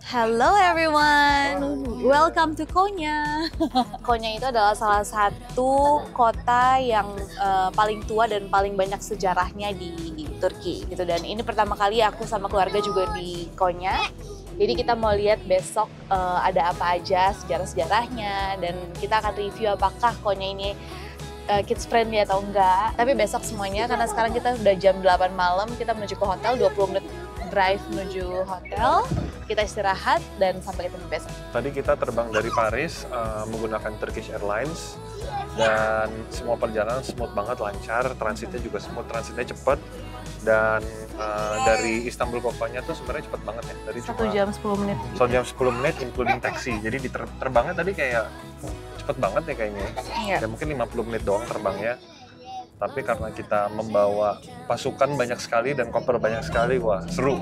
Hello everyone, welcome to Konya. Konya itu adalah salah satu kota yang paling tua dan paling banyak sejarahnya di Turki gitu. Dan ini pertama kali aku sama keluarga juga di Konya. Jadi kita mau lihat besok ada apa aja sejarah-sejarahnya, dan kita akan review apakah Konya ini kids friendly atau enggak. Tapi besok semuanya, karena sekarang kita udah jam 8 malam, kita menuju ke hotel, 20 menit drive menuju hotel, kita istirahat dan sampai ketemu besok. Tadi kita terbang dari Paris menggunakan Turkish Airlines dan semua perjalanan smooth banget, lancar, transitnya juga smooth, transitnya cepat, dan dari Istanbul ke Konya tuh sebenarnya cepet banget ya. Dari 1 jam 10 menit. 1 jam 10 menit including taxi. Jadi terbangnya tadi kayak cepet banget ya kayaknya. Iya. Ya mungkin 50 menit doang terbangnya. Tapi karena kita membawa pasukan banyak sekali dan koper banyak sekali, wah seru.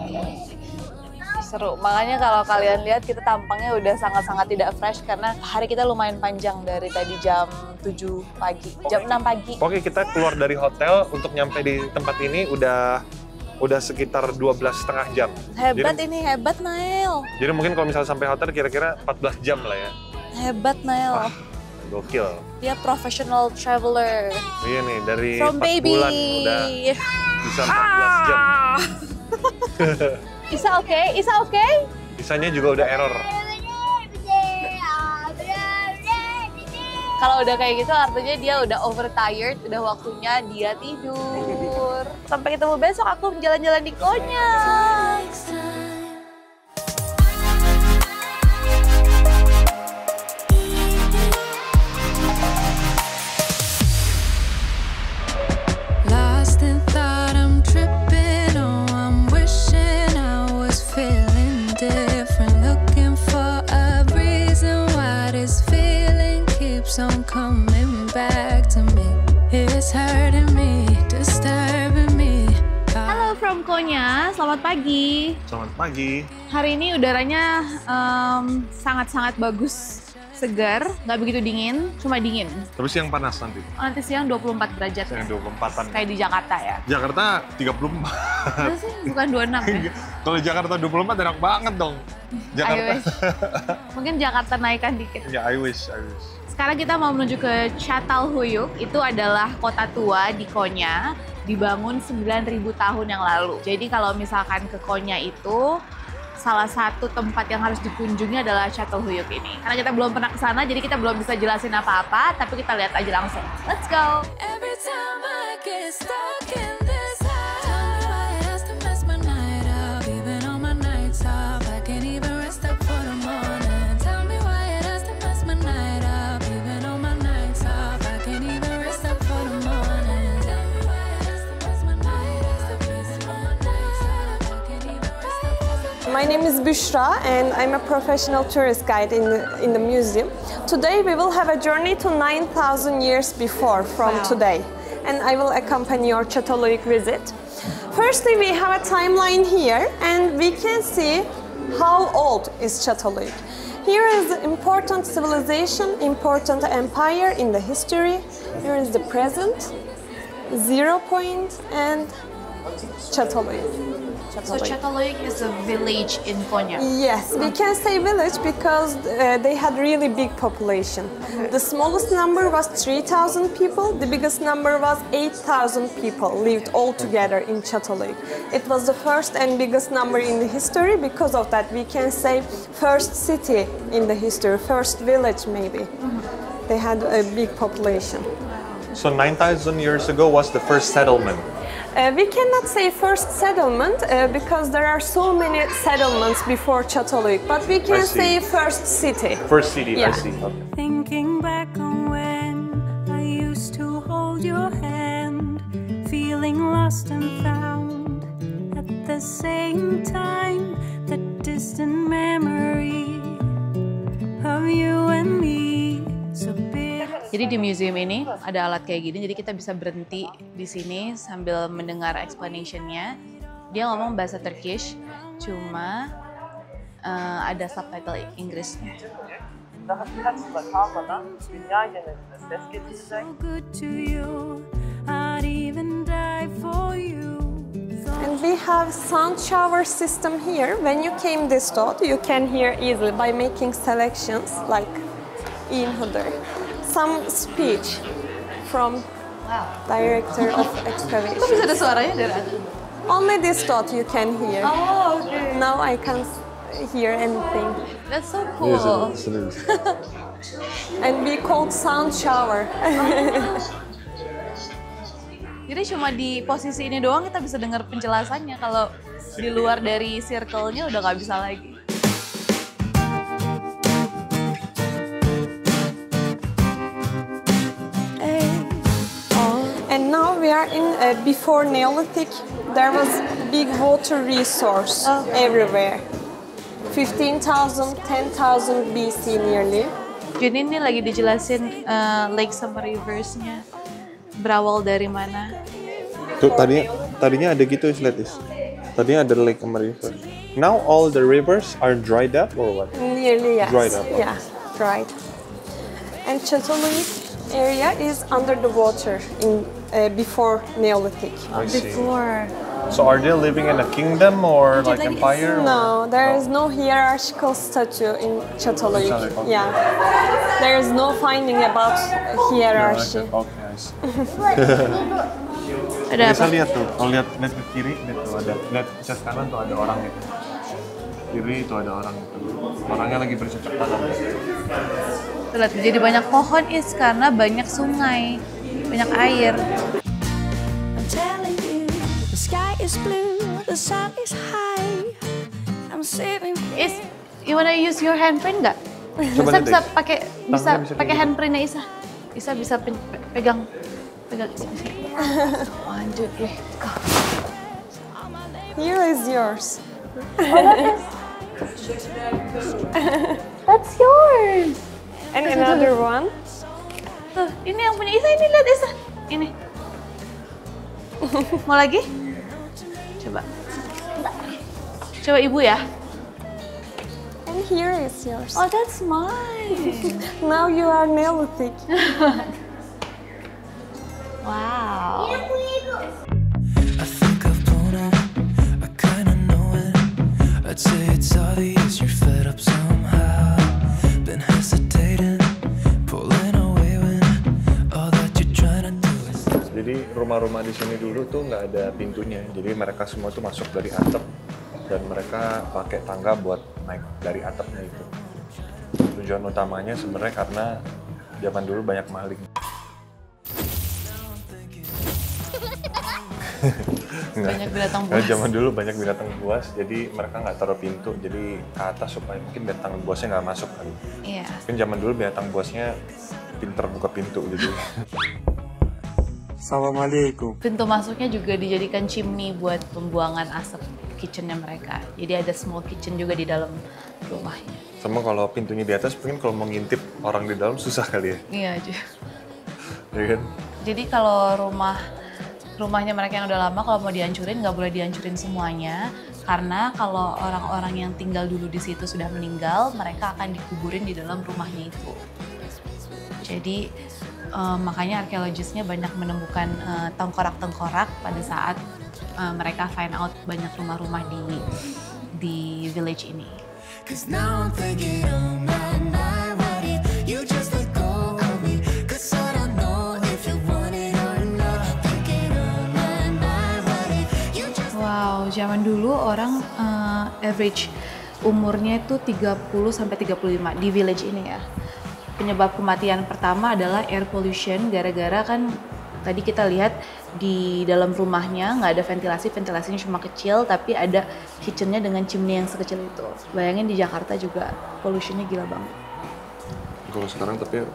Seru, makanya kalau kalian lihat kita tampangnya udah sangat-sangat tidak fresh karena hari kita lumayan panjang dari tadi jam 7 pagi, jam 6 pagi. Oke, kita keluar dari hotel untuk nyampe di tempat ini udah sekitar 12,5 jam. Hebat jadi, ini, hebat Nail. Jadi mungkin kalau misalnya sampai hotel kira-kira 14 jam lah ya. Hebat Nail. Gokil. Dia professional traveler. Iya nih, dari From 4 baby. bulan udah bisa 14 jam. Isa oke? Isa oke? Bisanya juga udah error. Kalau udah kayak gitu artinya dia udah overtired, udah waktunya dia tidur. Sampai ketemu besok, aku jalan-jalan di Konya. Halo from Konya, selamat pagi. Selamat pagi. Hari ini udaranya sangat-sangat bagus, segar, nggak begitu dingin, cuma dingin. Tapi siang panas nanti. Nanti siang 24 derajat. Siang 24-an. Kayak di Jakarta ya. Jakarta 34. Itu sih bukan 26 ya. Kalau Jakarta 24 enak banget dong. Jakarta. I wish. Mungkin Jakarta naikkan dikit. Ya, I wish. Sekarang kita mau menuju ke Çatalhöyük. Itu adalah kota tua di Konya, dibangun 9.000 tahun yang lalu. Jadi kalau misalkan ke Konya itu, salah satu tempat yang harus dikunjungi adalah Çatalhöyük ini. Karena kita belum pernah ke sana, jadi kita belum bisa jelasin apa-apa, tapi kita lihat aja langsung. Let's go! My name is Büşra and I'm a professional tourist guide in the museum. Today we will have a journey to 9,000 years before from today, and I will accompany your Çatalhöyük visit. Firstly, we have a timeline here and we can see how old is Çatalhöyük. Here is the important civilization, important empire in the history. Here is the present, 0 point, and Çatalhöyük. So Çatalhöyük is a village in Konya. Yes, we can say village because they had really big population. The smallest number was 3,000 people, the biggest number was 8,000 people lived all together in Çatalhöyük. It was the first and biggest number in the history. Because of that we can say first city in the history, first village maybe. They had a big population. So 9,000 years ago was the first settlement. We cannot say first settlement because there are so many settlements before Çatalhöyük, but we can say first city. First city, Yeah. I see. Okay. Thinking back on when I used to hold your hand, feeling lost and found at the same time, that distant memory of you and me, so big. Jadi di museum ini ada alat kayak gini, jadi kita bisa berhenti di sini sambil mendengar explanation-nya. Dia ngomong bahasa Turkish, cuma ada subtitle Inggrisnya. So good to you, I'd even die for you. And we have sound shower system here. When you came this dot, you can hear easily by making selections like in Hudar. Some speech from director of excavation. Kok bisa ada suaranya dari atas? Only this dot you can hear. Oh, okay. Now I can't hear anything. That's so cool. And we called sound shower. Jadi cuma di posisi ini doang kita bisa dengar penjelasannya. Kalau di luar dari circle-nya udah nggak bisa lagi. And now we are in before Neolithic. There was big water resource everywhere. 15,000, 10,000 BC nearly. Jadi ini lagi dijelasin lake sama rivers-nya berawal dari mana. Tuh tadinya ada gitu Isletis. Tadinya ada lake sama river. Now all the rivers are dried up or what? Nearly, yes. Dried up. Yeah, dried. And Çatalhöyük area is under the water in before Neolithic. I see. Before. So are they living in a kingdom or like empire? No, there is no hierarchical statue in Çatalhöyük. Çatalhöyük, okay. Yeah, there is no finding about hierarchy. Okay, I see. Ada Bisa apa? lihat tuh, kalau lihat ke kiri, lihat tuh ada, lihat cat kanan tuh ada orang gitu. Kiri itu ada orang gitu. Orangnya lagi bercocok tanam. Lihat, jadi banyak pohon karena banyak sungai, banyak air. I'm telling you, the sky is blue, the sun is high. I'm sitting. You wanna use your handprint nggak? Coba Bisa deh. pakai Tangannya bisa pakai pegang. handprintnya Isa. Isa bisa pegang Isa. 1, 2, 3, go. Here is yours. That's yours. And another one. Tuh, ini yang punya Isa, ini lihat Isa. Ini. Mau lagi? Coba. Coba ibu ya. And here is yours. Oh, that's mine. Now you are Neolithic. Wow. I think I've blown it, I kinda know it. I'd say it's obvious you're fed up somehow. Been hesitating, pulling away when all that you're trying to do is. Jadi rumah-rumah di sini dulu tuh nggak ada pintunya, jadi mereka semua tuh masuk dari atap dan mereka pakai tangga buat naik dari atapnya itu. Tujuan utamanya sebenarnya karena zaman dulu banyak maling. Banyak binatang Karena buas. zaman dulu banyak binatang buas, jadi mereka nggak taruh pintu, jadi ke atas supaya mungkin binatang buasnya nggak masuk kali. Iya. Mungkin zaman dulu binatang buasnya pinter buka pintu gitu. Assalamualaikum. Pintu masuknya juga dijadikan chimney buat pembuangan asap kitchennya mereka. Jadi ada small kitchen juga di dalam rumahnya. Sama kalau pintunya di atas, mungkin kalau mau ngintip orang di dalam susah kali ya. Iya aja. Ya kan? Jadi kalau rumahnya mereka yang udah lama, kalau mau dihancurin nggak boleh dihancurin semuanya, karena kalau orang-orang yang tinggal dulu di situ sudah meninggal, mereka akan dikuburin di dalam rumahnya itu. Jadi makanya arkeologisnya banyak menemukan tengkorak-tengkorak pada saat mereka find out banyak rumah-rumah di village ini. 'Cause now I'm thinking, oh my, what if you just let go of me? 'Cause I don't know if you want it or not. Thinking, oh my, what if you just. Wow, zaman dulu orang average umurnya itu 30 sampai 35 di village ini ya. Penyebab kematian pertama adalah air pollution, gara-gara kan tadi kita lihat di dalam rumahnya nggak ada ventilasi, ventilasinya cuma kecil, tapi ada kitchennya dengan chimney yang sekecil itu. Bayangin di Jakarta juga pollutionnya gila banget. Kalau sekarang tapi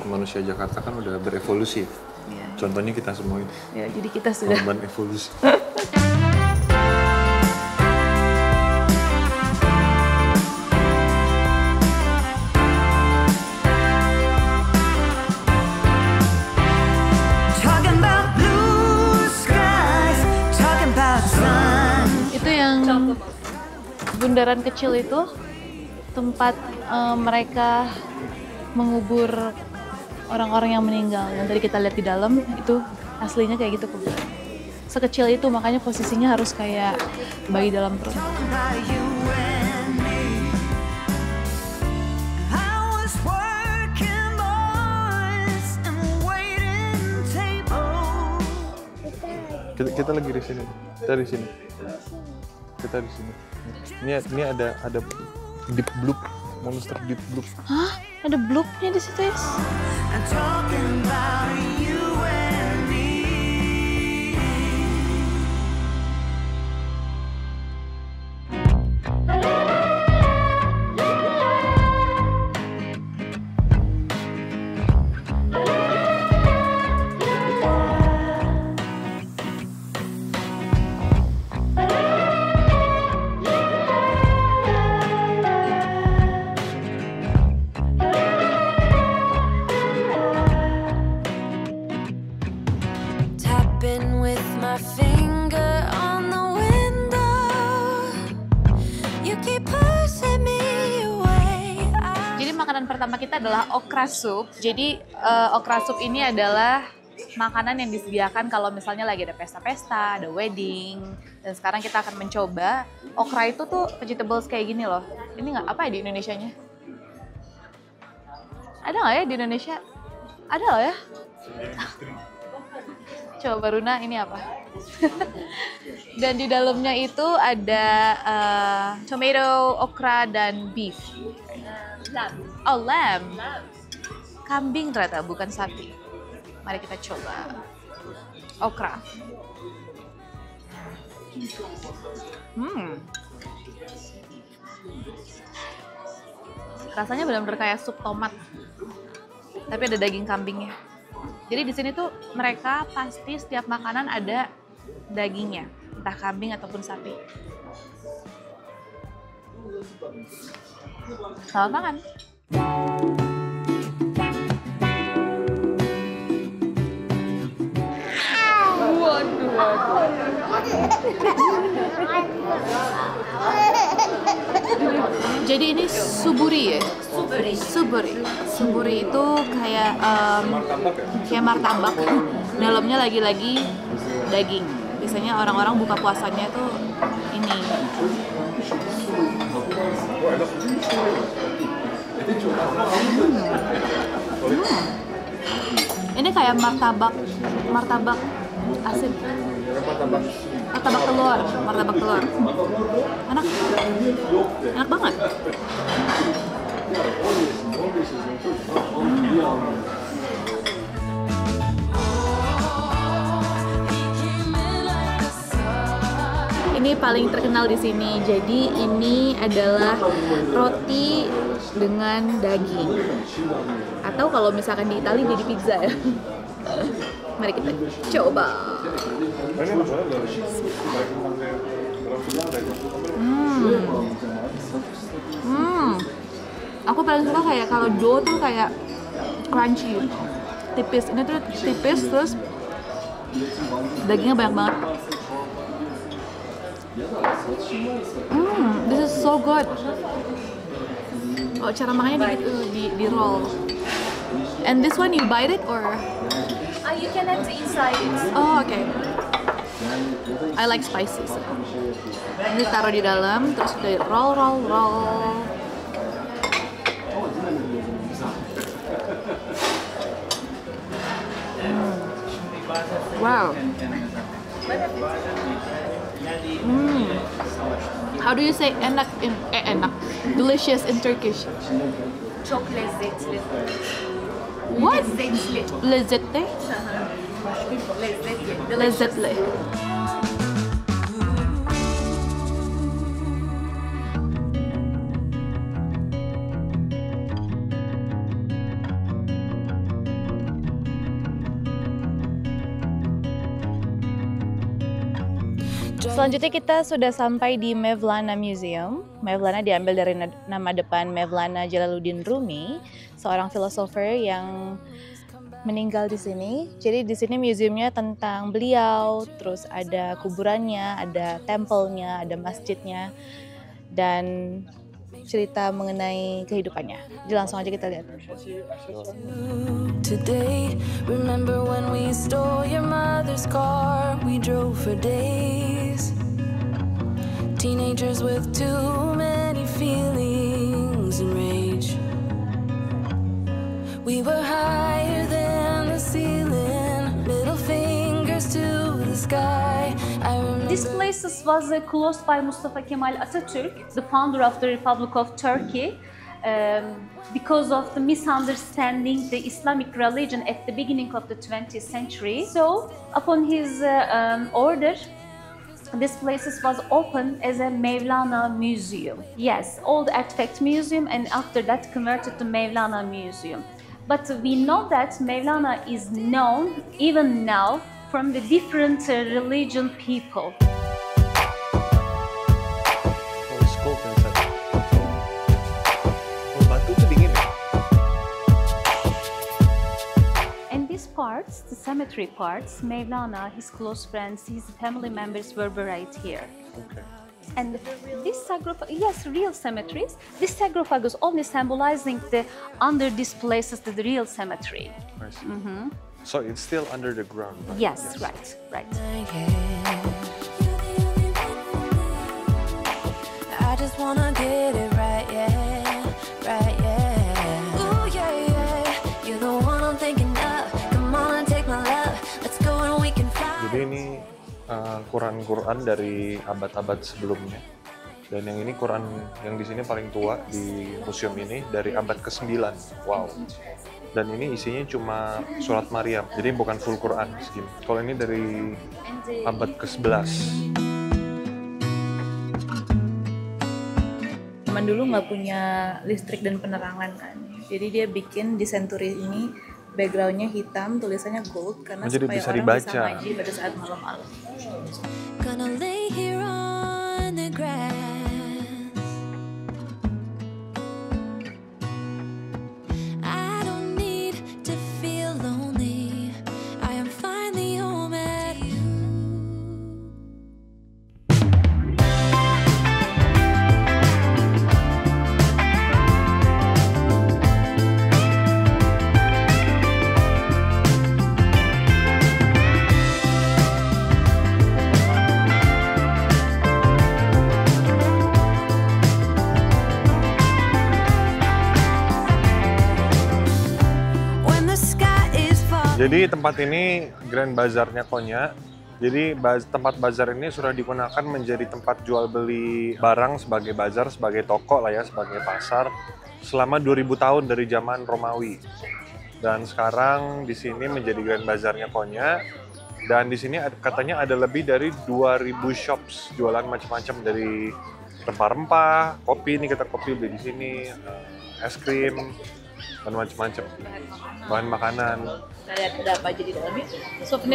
manusia Jakarta kan udah berevolusi. Iya. Contohnya kita semua ini, Ya, jadi kita sudah korban evolusi. Talking about blue skies, talking about sun. itu yang bundaran kecil itu tempat mereka mengubur orang-orang yang meninggal. Yang tadi kita lihat di dalam itu aslinya kayak gitu kuburan. sekecil itu, makanya posisinya harus kayak bayi dalam perut. Kita lagi di sini. Kita di sini. Kita di sini. Ini ada deep bloop, monster deep bloop. Hah? Ada bloopnya di situ, Is? Tapping with my finger on the window. You keep pushing me away. Jadi makanan pertama kita adalah okra soup. Jadi okra soup ini adalah makanan yang disediakan kalau misalnya lagi ada pesta-pesta, ada wedding. Dan sekarang kita akan mencoba okra itu tuh vegetables kayak gini loh. Ini nggak apa ya di Indonesianya? Ada nggak ya di Indonesia? Ada loh ya. Coba Runa, ini apa? Dan di dalamnya itu ada tomato, okra, dan beef. Oh, lamb. Kambing ternyata, bukan sapi. Mari kita coba. Okra. Rasanya benar-benar kayak sup tomat. Tapi ada daging kambingnya. Jadi di sini tuh mereka pasti setiap makanan ada dagingnya, entah kambing ataupun sapi. Selamat makan. Jadi ini suburi ya? Suburi itu kayak martabak. Dalamnya lagi-lagi daging. Biasanya orang-orang buka puasanya itu ini. Ini kayak martabak asin. Martabak telur. Enak banget. Ini paling terkenal di sini. Jadi ini adalah roti dengan daging. Atau kalau misalkan di Italia jadi pizza ya. Mari kita coba. Aku paling suka kayak kalau dough tuh kayak crunchy, tipis. Ini tuh tipis terus dagingnya banyak banget. This is so good. Oh, cara makannya di roll. And this one you bite it or? You can have the inside. Oh, okay. I like spicy. So. Ini taruh di dalam, terus di roll. Wow. How do you say enak in enak? Delicious in Turkish. Çok lezzetli. What? Lezzetli. Lezzetli? Lezzetli. Lezzetli. Selanjutnya kita sudah sampai di Mevlana Museum. Mevlana diambil dari nama depan Mevlana Jalaluddin Rumi, seorang filosofer yang meninggal di sini. Jadi di sini museumnya tentang beliau, terus ada kuburannya, ada tempelnya, ada masjidnya. Dan cerita mengenai kehidupannya. Jadi langsung aja kita lihat. Today, remember when we stole your mother's car? We drove for days. Teenagers with too many feelings and rage. We were higher than the ceiling, middle fingers to the sky. This place was closed by Mustafa Kemal Atatürk, the founder of the Republic of Turkey, because of the misunderstanding the Islamic religion at the beginning of the 20th century. So, upon his order, this place was opened as a Mevlana museum. Yes, old artifact museum, and after that converted to Mevlana museum. But we know that Mevlana is known even now from the different religion people. Batu tuh dingin ya? And these parts, the cemetery parts, Mevlana, his close friends, his family members were buried here. Okay. And this sarcophagus, yes, real cemeteries. This sarcophagus only symbolizing the under these places the real cemetery. I see. So it's still under the ground, right? Yes, right. I just wanna get it right, yeah, right, yeah. Ooh, yeah, yeah. You're the one I'm thinking of. Come on and take my love. Let's go and we can fly. Jadi ini Quran dari abad-abad sebelumnya. Dan yang ini Quran yang di sini paling tua di museum ini dari abad ke-9. Wow. Dan ini isinya cuma surat Maryam, jadi bukan full Quran segini. Kalau ini dari abad ke-11. Zaman dulu nggak punya listrik dan penerangan kan, jadi dia bikin di Century ini backgroundnya hitam, tulisannya gold karena jadi supaya bisa orang dibaca. bisa ngaji pada saat malam-malam. Gonna lay here on the grass. I don't need to feel lonely. I am finally home at you. When the sky is falling. Jadi tempat ini Grand Bazar-nya Konya. Jadi tempat bazar ini sudah digunakan menjadi tempat jual beli barang sebagai bazar, sebagai toko lah ya, sebagai pasar selama 2000 tahun dari zaman Romawi. Dan sekarang di sini menjadi Grand Bazar-nya Konya. Dan di sini katanya ada lebih dari 2000 shops jualan macam-macam dari rempah-rempah, kopi, ini kita kopi beli di sini, es krim dan macam-macam. Bahan makanan. Kita lihat ada apa aja di dalamnya.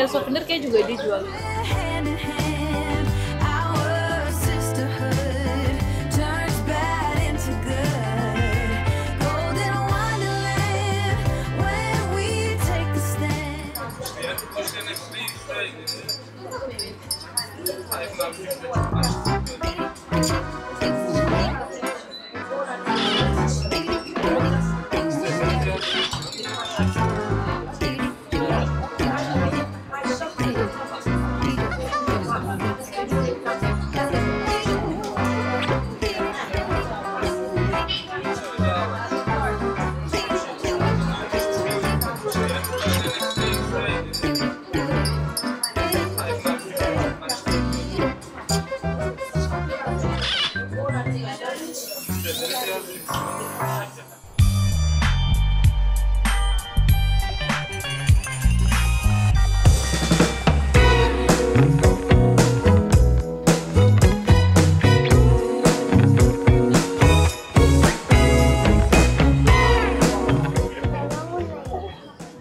Souvenir kayak juga dijual. Hand in hand, our sisterhood turns bad into good. Golden wonderland when we take a stand.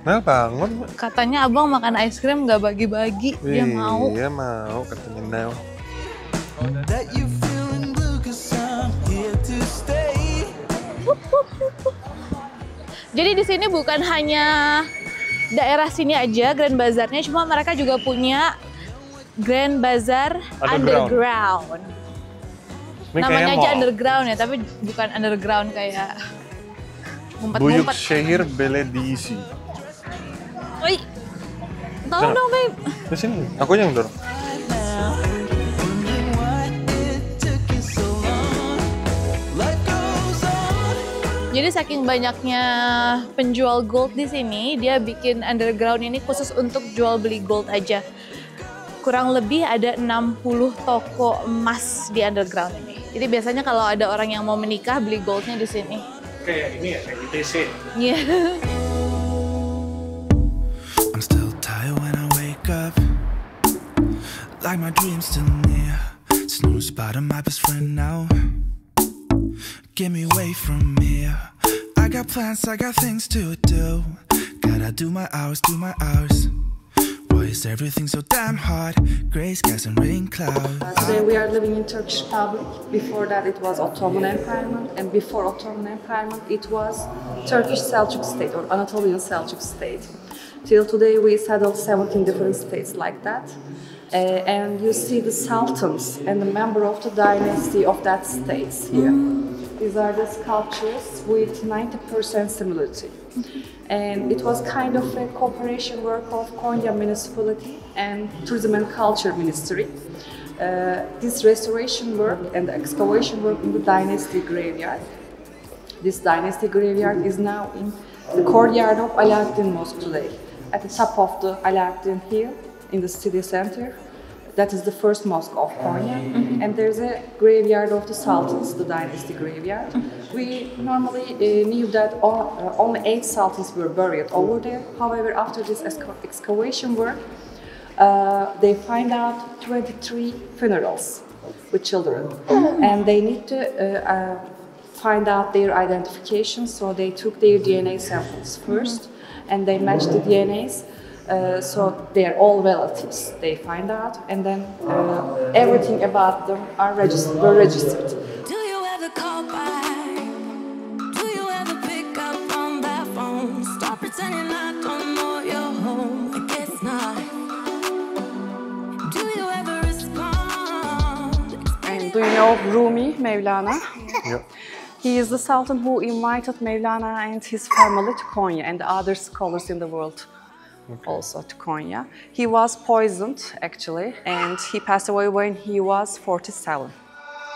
Mel bangun. Katanya abang makan es krim nggak bagi-bagi, dia mau. Iya mau, katanya Nel. That you feeling blue 'cause I'm here to stay. Jadi di sini bukan hanya daerah sini aja Grand Bazar-nya, cuma mereka juga punya Grand Bazar Underground. Underground. Ini Namanya kayaknya aja mall. underground ya, tapi bukan underground kayak Buyuk ngumpet-ngumpet. Şehir Belediyesi. Woi, tolong dong, babe. Di sini, aku yang dorong. Jadi saking banyaknya penjual gold di sini, dia bikin underground ini khusus untuk jual beli gold aja. Kurang lebih ada 60 toko emas di underground ini. Jadi biasanya kalau ada orang yang mau menikah, beli goldnya di sini. Kayak ini ya, kayak ITC. Iya. I'm still tired when I wake up, like my dreams still near. Snooze bottom, my best friend now. Get me away from here. I got plans, I got things to do. Gotta do my hours, do my hours. Why is everything so damn hard? Gray skies and rain clouds. Today we are living in Turkish Republic. Before that it was Ottoman Empire, and before Ottoman Empire it was Turkish Seljuk state or Anatolian Seljuk state. Till today we settled 17 different states like that. And you see the sultans and the member of the dynasty of that states here. These are the sculptures with 90% similarity. And it was kind of a cooperation work of Konya municipality and Tourism and Culture Ministry. This restoration work and the excavation work in the dynasty graveyard. This dynasty graveyard is now in the courtyard of Alaaddin Mosque today, at the top of the Alaaddin Hill in the city center. That is the first mosque of Konya, and there's a graveyard of the sultans, the dynasty graveyard. We normally knew that only 8 sultans were buried over there. However, after this excavation work, they find out 23 funerals with children, and they need to find out their identification. So they took their DNA samples first, and they matched the DNAs. So they're all relatives, they find out, and then everything about them were registered. Do you ever call back? Do you ever pick up on that phone? Stop pretending I don't know you're home. I guess not. Do you ever respond? And do you know Rumi, Mevlana? Yep. He is the sultan who invited Mevlana and his family to Konya and the other scholars in the world. Also to Konya. He was poisoned actually, and he passed away when he was 47.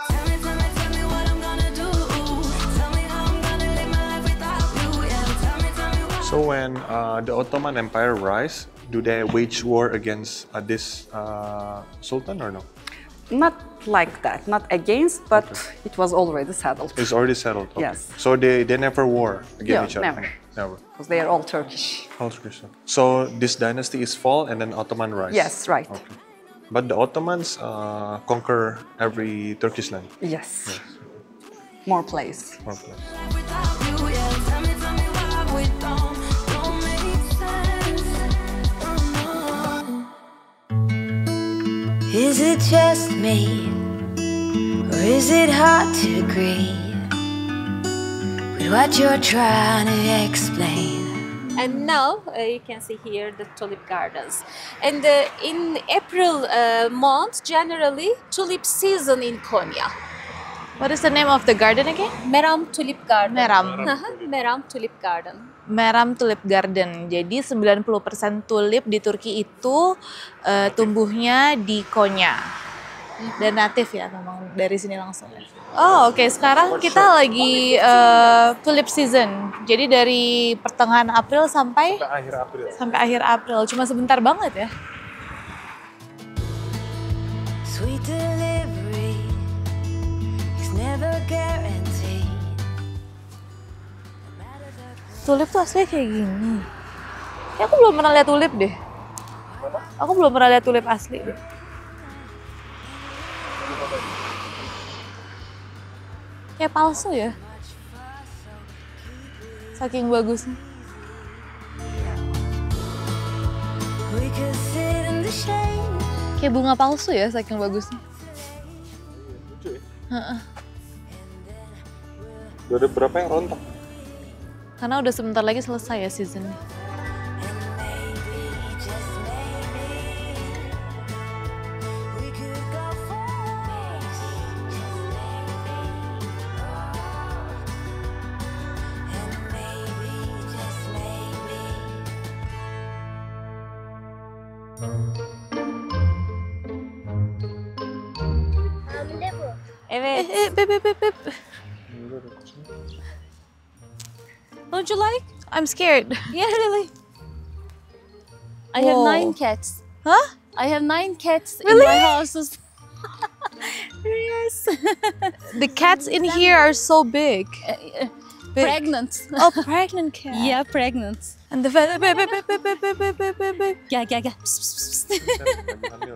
Tell me what I'm gonna do. Tell me how I'm gonna live my life without you. Yeah, tell me what. So when the Ottoman Empire rise, do they wage war against this sultan or no? Not like that, not against, but it was already settled. It's already settled. Okay. Yes. So they never war against Yeah, each other. never. Never. Because they are all Turkish. All Turkish. So this dynasty is fall and then Ottoman rise. Yes, right. Okay. But the Ottomans conquer every Turkish land. Yes. More place. More place. Without you, yeah, tell me why we don't make sense. Is it just me, or is it hard to agree with what you're trying to explain? And now you can see here the tulip gardens. And in April month, generally tulip season in Konya. What is the name of the garden again? Meram Tulip Garden. Meram. Meram Tulip Garden. Meram Tulip Garden. Jadi 90% tulip di Turki itu tumbuhnya di Konya. Dan natif ya, memang dari sini langsung. Oh oke. Sekarang kita lagi tulip season. Jadi dari pertengahan April sampai Akhir April. sampai akhir April. Cuma sebentar banget ya. Sweet delivery is never guaranteed. Tulip tuh aslinya kayak gini. Ya, aku belum pernah lihat tulip deh. Aku belum pernah lihat tulip asli deh. Kayak palsu ya. Saking bagusnya. We could sit in the shade. Kayak bunga palsu ya, saking bagusnya. Lucu ya? Udah ada berapa yang rontok? Karena udah sebentar lagi selesai ya seasonnya. Evet. Bip. Don't you like? I'm scared. Yeah, really. I have Whoa. 9 cats. Huh? I have 9 cats Really? in my house. Yes. The cats in here are so big. Big. Pregnant. Oh, pregnant cat. Yeah, pregnant. And the Gel. Pıs, pıs, pıs.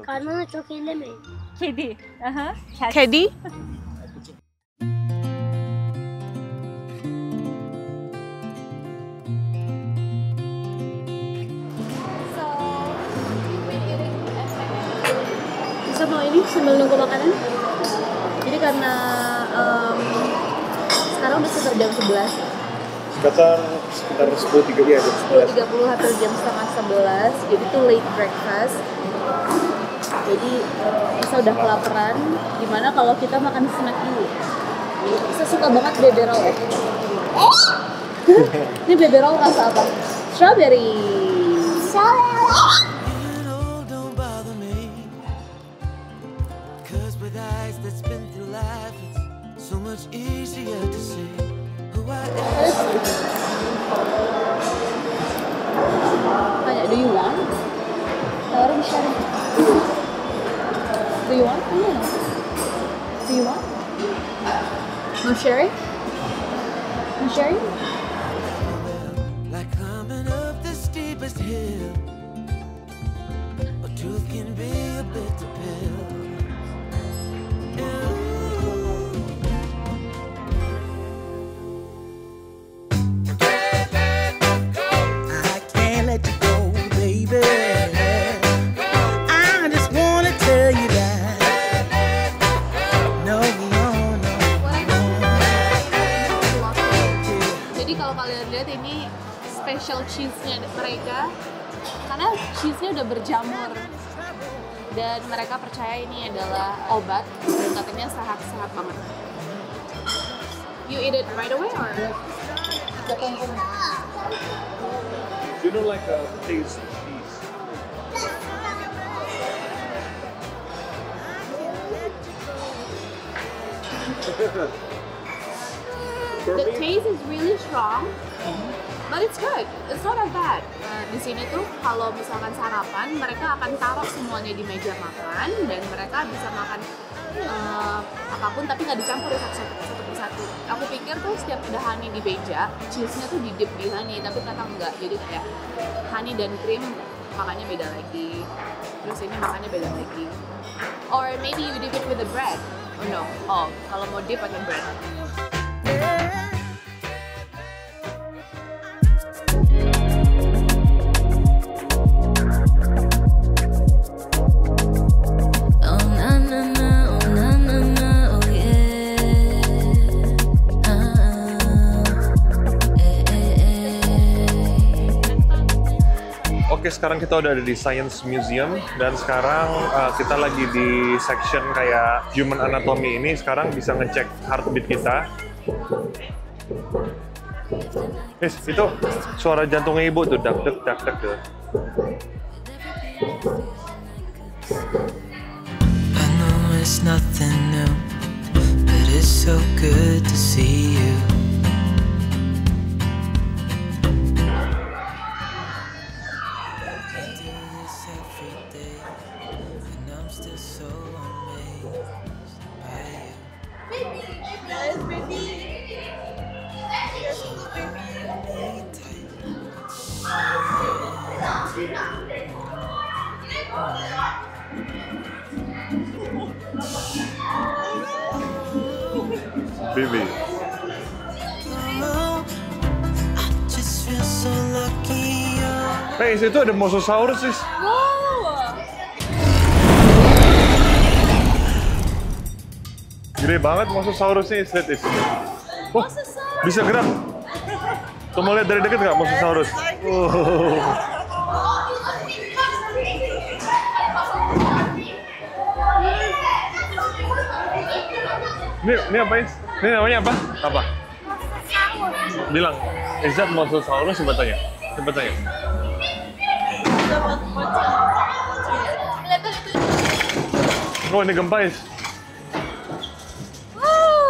Karnını çok ellemeyin. Kedi. Aha. Cat. Kedi. Bisa mau ini sambil nunggu makanan? Jadi karena sekarang udah sekitar jam 11. Sekitar 10.30 ya, jam 11. 10.30 atau jam setengah 11. Jadi itu late breakfast. Jadi bisa udah kelaparan. Gimana kalau kita makan snack dulu? Saya suka banget beberol ya. Ini beberol rasa apa? Strawberry. Don't bother me. 'Cause with eyes that's been through life, it's so much easier to see who I am. Tanya, do you want? Tawarin sharing. Do you want? Yeah. Do you want? No sharing? No sharing? Like climbing up the steepest hill. A truth can be a bitter pill. I can't let you go, baby. I just wanna tell you that. No. Jadi kalau kalian lihat ini special cheese-nya mereka, karena cheese-nya udah berjamur dan mereka percaya ini adalah obat dan katanya sehat-sehat banget. You eat it right away or? You don't like a taste cheese? The taste is really strong, but it's good. It's not that bad. Di sini tuh kalau misalkan sarapan, mereka akan taruh semuanya di meja makan dan mereka bisa makan apapun tapi nggak dicampur ya satu persatu. Aku pikir tuh setiap ada honey di meja, cheese-nya tuh di dip di honey, tapi ternyata enggak. Jadi kayak honey dan cream makannya beda lagi. Terus ini makannya beda lagi. Or maybe you dip it with the bread. Oh no. Oh, kalau mau dip pakai bread. Oke, sekarang kita udah ada di Science Museum dan sekarang kita lagi di section kayak human anatomy ini. Sekarang bisa ngecek heartbeat kita. Itu suara jantungnya ibu tuh, dak dak tuh. I know it's nothing new, but it's so good to see you. Baby. Just feel so lucky. Hey, itu ada mosasaurus sih. Gede banget mosasaurusnya, lihat itu. Wah, bisa gerak. Tuh mau lihat dari dekat nggak mosasaurus? Ini apa ya? Ini namanya apa? Apa? Bilang, is that mosasaurus? Coba tanya. Oh, ini gempa, Is.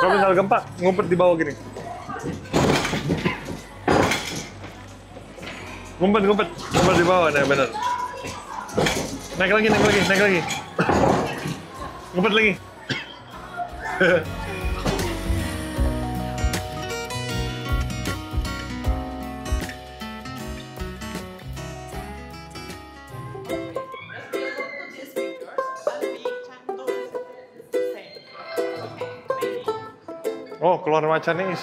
Kalau misal gempa, ngumpet di bawah gini. Ngumpet di bawah, nah bener. Naik lagi. Ngumpet lagi. Oh, keluar macannya, Is.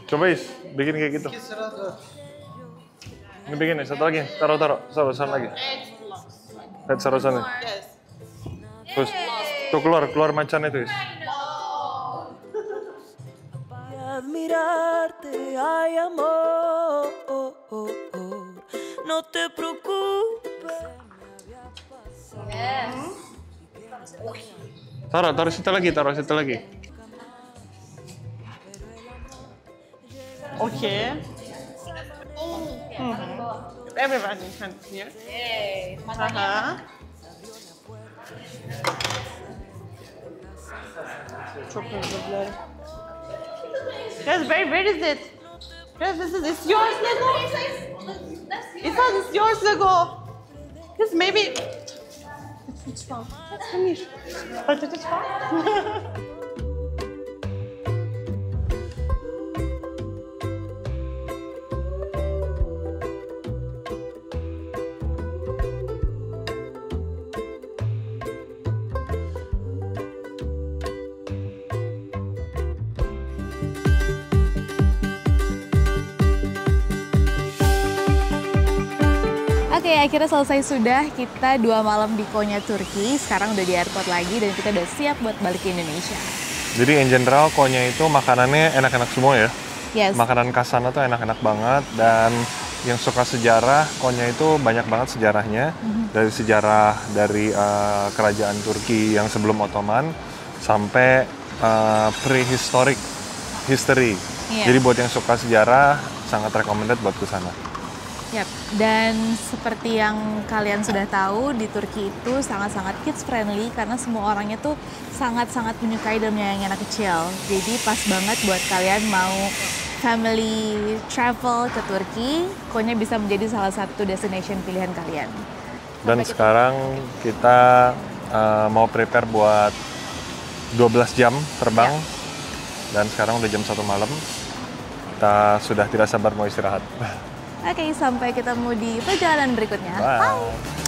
Coba, Is, bikin kayak gitu. Ini bikin, satu lagi. Taruh sana lagi. Lihat taruh sana. Terus, tuh keluar macannya tuh, Is. Admirarte, ay amor, no te preocupes. Taruh situ lagi. Okay. Everybody can hear. Çok özür dilerim. Guys, where is it? Guys, it's yours, Lego. It's yours, Lego. Guys, maybe. It's fun. Come here. But it's fun. Oke, akhirnya selesai sudah. Kita 2 malam di Konya, Turki. Sekarang udah di airport lagi dan kita udah siap buat balik ke Indonesia. Jadi in general Konya itu makanannya enak-enak semua ya. Yes. Makanan khas sana tuh enak-enak banget, dan yang suka sejarah, Konya itu banyak banget sejarahnya. Dari sejarah dari kerajaan Turki yang sebelum Ottoman sampai prehistoric history. Iya. Jadi buat yang suka sejarah sangat recommended buat ke sana. Yap, dan seperti yang kalian sudah tahu, di Turki itu sangat-sangat kids friendly karena semua orangnya tuh sangat-sangat menyukai dan menyayangi anak kecil. Jadi pas banget buat kalian mau family travel ke Turki, Konya bisa menjadi salah satu destination pilihan kalian. Dan sekarang kita mau prepare buat 12 jam terbang, dan sekarang udah jam 1 malam. Kita sudah tidak sabar mau istirahat. Oke, sampai ketemu di perjalanan berikutnya. Bye. Bye.